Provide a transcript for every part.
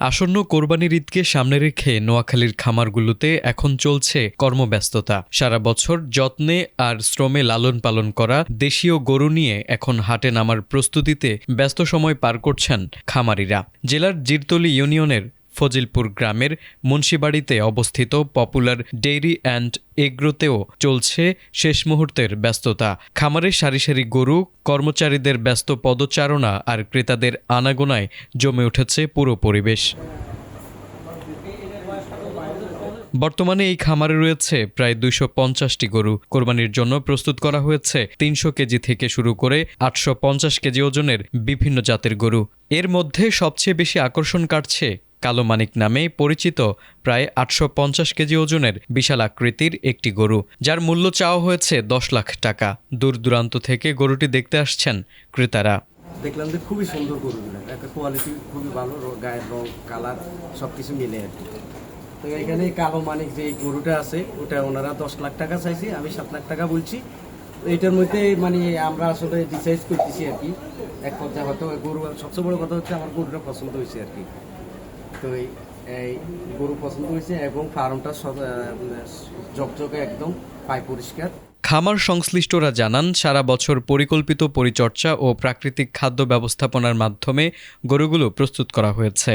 আসন্ন কোরবানির ঈদকে সামনে রেখে নোয়াখালীর খামারগুলোতে এখন চলছে কর্মব্যস্ততা। সারা বছর যত্নে আর শ্রমে লালন পালন করা দেশীয় গরু নিয়ে এখন হাটে নামার প্রস্তুতিতে ব্যস্ত সময় পার করছেন খামারিরা। জেলার জিরতলী ইউনিয়নের ফজিলপুর গ্রামের মুন্সিবাড়িতে অবস্থিত পপুলার ডেইরি অ্যান্ড এগ্রোতেও চলছে শেষ মুহূর্তের ব্যস্ততা। খামারে সারি সারি গরু, কর্মচারীদের ব্যস্ত পদচারণা আর ক্রেতাদের আনাগোনায় জমে উঠেছে পুরো পরিবেশ। বর্তমানে এই খামারে রয়েছে প্রায় 250টি গরু। কোরবানির জন্য প্রস্তুত করা হয়েছে 300 কেজি থেকে শুরু করে 850 কেজি ওজনের বিভিন্ন জাতের গরু। এর মধ্যে সবচেয়ে বেশি আকর্ষণ কাটছে কালো মানিক নামে পরিচিত প্রায় 850 কেজি ওজনের বিশাল আকৃতির একটি গরু, যার মূল্য চাওয়া হয়েছে 10 লাখ টাকা। দূর দূরান্ত থেকে গরুটি দেখতে আসছেন ক্রেতারা। দেখলাম যে খুবই সুন্দর গরুগুলো, একটা কোয়ালিটি খুবই ভালো, গায়ের রং কালার সব কিছু মিলে আর কি। তো এখানে কালো মানিক যে গরুটা আছে ওটা ওনারা 10 লাখ টাকা চাইছে, আমি 7 লাখ টাকা বলছি। তো এটার মধ্যে মানে আমরা আসলে ডিসাইড করতেছি আর কি। এক পর্যায়ে হয়তো গরু, সবচেয়ে বড় কথা হচ্ছে আমার গরুটা পছন্দ হয়েছে আর কি। তো এই গরু পছন্দ হয়েছে এবং ফার্মটা ঝকঝকে একদম পায় পরিষ্কার। খামার সংশ্লিষ্টরা জানান, সারা বছর পরিকল্পিত পরিচর্যা ও প্রাকৃতিক খাদ্য ব্যবস্থাপনার মাধ্যমে গরুগুলো প্রস্তুত করা হয়েছে।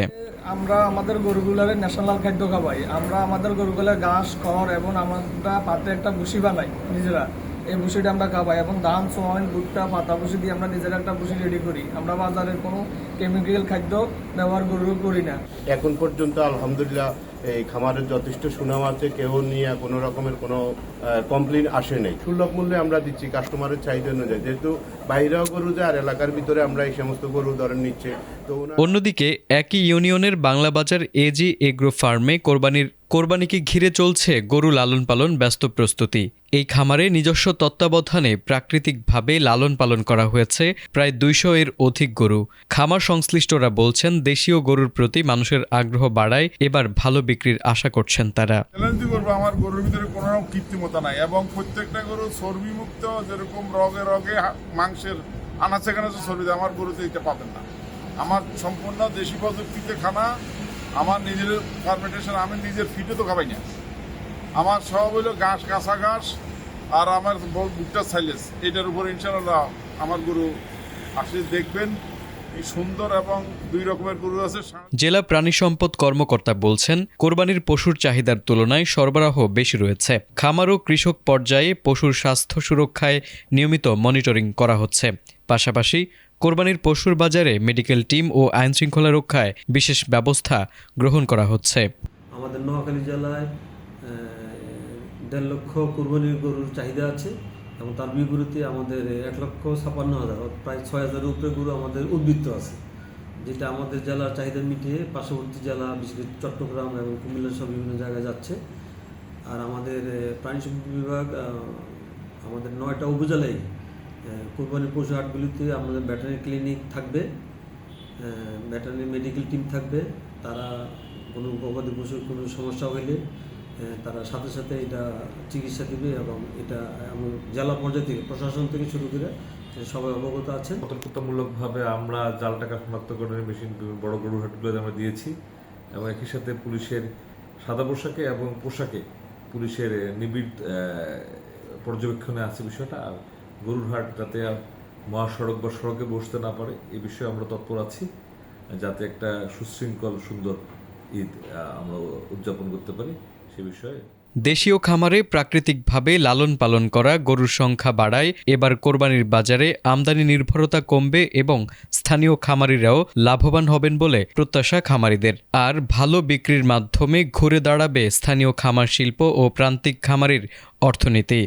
আমরা আমাদের গরুগুলার ন্যাশনাল খাদ্য খাওয়াই। আমরা আমাদের গরুগুলার ঘাস, খড় এবং আমরা পাতে একটা ভুসি বানাই নিজেরা। এই ভুসিটা আমরা খাওয়াই এবং ধান, সোয়াবিন, ভুট্টা, পাতা ভুসি দিয়ে আমরা নিজেরা একটা ভুসি রেডি করি। আমরা বাজারের কোনো কেমিক্যাল খাদ্য ব্যবহার করি না। এখন পর্যন্ত আলহামদুলিল্লাহ এই খামারের যথেষ্ট সুনাম আছে, কেউ নিয়ে কোনো রকমের কোনো কমপ্লেন আসে নাই। সুলভ মূল্যে আমরা দিচ্ছি কাস্টমারের চাহিদা অনুযায়ী, যেহেতু বাইরেও গরু যায় আর এলাকার ভিতরে আমরা এই সমস্ত গরু ধরে নিচ্ছে। তো অন্যদিকে একই ইউনিয়নের বাংলাবাজার এজি এগ্রো ফার্মে কোরবানিকে ঘিরে চলছে গরু লালন পালন ব্যস্ত প্রস্তুতি। এই খামারে নিজস্ব তত্ত্বাবধানে প্রাকৃতিকভাবে লালন পালন করা হয়েছে প্রায় 200 এর অধিক গরু। খামার সংশ্লিষ্টরা বলছেন, দেশীয় গরুর প্রতি মানুষের আগ্রহ বাড়ায় এবার ভালো বিক্রির আশা করছেন তারা। আমার গরুর ভিতরে কোনো রকম কৃত্রিমতা নাই এবং প্রত্যেকটা গরু চর্বিমুক্ত, যেরকম রগে রগে মাংসের আনাচে কানাচে চর্বি, আমার গরুতে এটা পাবেন না। আমার সম্পূর্ণ দেশি প্রযুক্তিতে খানা, আমার নিজের ফার্মেন্টেশন, আমি নিজের ফিটে তো খাবাই না। আমার সব হইল ঘাস, কাঁচা ঘাস আর আমার ভুট্টা সাইলেস, এটার উপর ইনশাআল্লাহ আমার গরু আসলে দেখবেন সুন্দর এবং 2 রকমের গরু আছে। জেলা প্রাণী সম্পদ কর্মকর্তা বলছেন, কোরবানির পশুর চাহিদার তুলনায় সরবরাহ বেশি রয়েছে। খামার ও কৃষক পর্যায়ে পশুর স্বাস্থ্য সুরক্ষায় নিয়মিত মনিটরিং করা হচ্ছে। পাশাপাশি কোরবানির পশুর বাজারে মেডিকেল টিম ও আইনশৃঙ্খলা রক্ষায় বিশেষ ব্যবস্থা গ্রহণ করা হচ্ছে। আমাদের নোয়াখালী জেলায় 1.5 লক্ষ কোরবানির গরুর চাহিদা আছে এবং তার বিপরীতে আমাদের 1,56,000 প্রায় 6,000-এর উপরে গরু আমাদের উদ্বৃত্ত আছে, যেটা আমাদের জেলার চাহিদা মিটিয়ে পার্শ্ববর্তী জেলা, বিশেষ করে চট্টগ্রাম এবং কুমিল্লা সব বিভিন্ন জায়গায় যাচ্ছে। আর আমাদের প্রাণী সম্পদ বিভাগ আমাদের 9টা উপজেলায় কোরবানির পশু হাটগুলিতে আমাদের ভেটেরিনারি ক্লিনিক থাকবে, ভেটেরিনারি মেডিকেল টিম থাকবে। তারা কোনো গবাদি পশুর কোনো সমস্যা হইলে তারা সাথে সাথে এটা চিকিৎসা দিবে এবং এটা জেলা পর্যায়ে থেকে, প্রশাসন থেকে শুরু করে সবাই অবগত আছেন। সতর্কতামূলকভাবে আমরা জাল টাকা শনাক্তকরণের মেশিন বড় গরুর হাটগুলোতে আমরা দিয়েছি এবং একই সাথে পুলিশের সাদা পোশাকে এবং পোশাকে পুলিশের নিবিড় পর্যবেক্ষণে আছে বিষয়টা। আর গরুর হাট যাতে মহাসড়ক বা সড়কে বসতে না পারে, এই বিষয়ে আমরা তৎপর আছি, যাতে একটা সুশৃঙ্খল সুন্দর ঈদ আমরা উদযাপন করতে পারি সে বিষয়ে। দেশীয় খামারে প্রাকৃতিকভাবে লালন পালন করা গরুর সংখ্যা বাড়ায় এবার কোরবানির বাজারে আমদানি নির্ভরতা কমবে এবং স্থানীয় খামারিরাও লাভবান হবেন বলে প্রত্যাশা খামারিদের। আর ভালো বিক্রির মাধ্যমে ঘুরে দাঁড়াবে স্থানীয় খামার শিল্প ও প্রান্তিক খামারির অর্থনীতি।